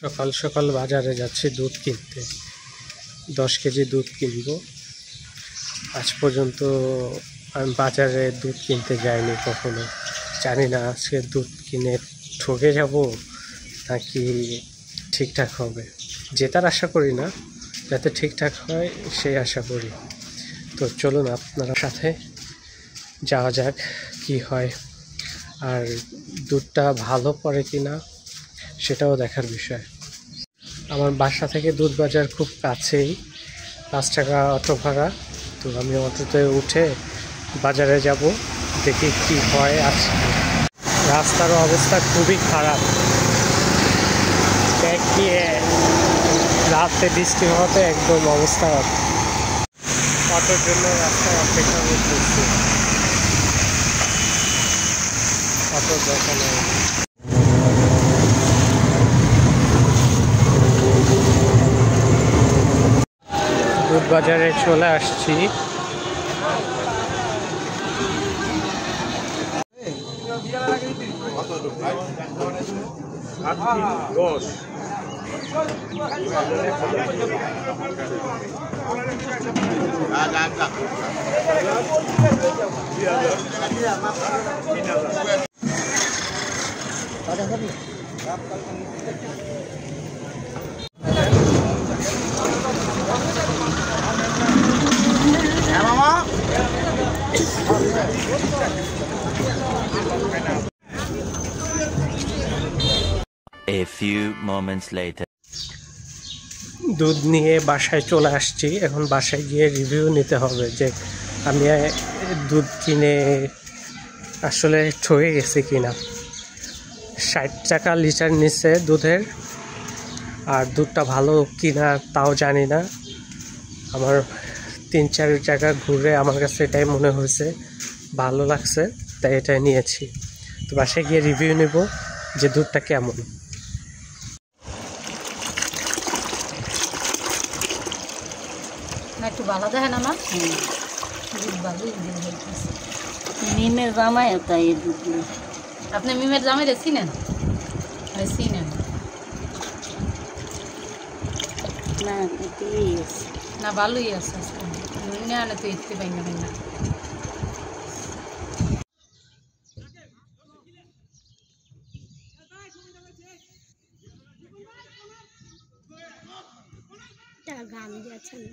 সকাল সকাল বাজারে যাচ্ছি দুধ কিনতে। 10 কেজি দুধ কিনবো। আজ পর্যন্ত আমি বাজারে দুধ কিনতে যাইনি কখনো। জানি না আজকে দুধ কিনে ঠকে যাব নাকি ঠিকঠাক হবে। জেতার আশা করি না, যাতে ঠিকঠাক হয় সেই আশা করি। তো চলুন আপনারা সাথে যাওয়া যাক, কি হয় আর দুধটা ভালো পড়ে কি না সেটাও দেখার বিষয়। আমার বাসা থেকে দুধ বাজার খুব কাছেই, 5 টাকা অটো ভাড়া। তো আমি অটোতে উঠে বাজারে যাব, দেখি কি হয়। আজকে রাস্তার অবস্থা খুবই খারাপ। ব্যাগ দিয়ে রাতে বৃষ্টি হওয়াতে একদম অবস্থা, অটোর জন্য রাস্তায় অপেক্ষা করতেছি। অটোর দরকার নেই। দুধ বাজারে চলে আসছি। A few moments later. দুধ নিয়ে বাসায় চলে আসছি। এখন বাসায় গিয়ে রিভিউ নিতে হবে যে আমি দুধ কিনে আসলে ঠকে গেছি কিনা। 60 টাকা লিটার নিচ্ছে দুধের, আর দুধটা ভালো কিনা তাও জানি না। আমার 3-4 জায়গা ঘুরে আমার কাছে এটাই মনে হয়েছে, ভালো লাগছে, তাই এটাই নিয়েছি। তো বাসায় গিয়ে রিভিউ নেব যে দুধটা কেমন। একটু ভালো দেখেন আমার ভালোই মিমের জামাই তাই দুধ আপনি মিমের জামাই রে চিনেন? চিনেন না না? ভালোই আছে না না, তুই ইতে পাই না না। গান দিয়েছেন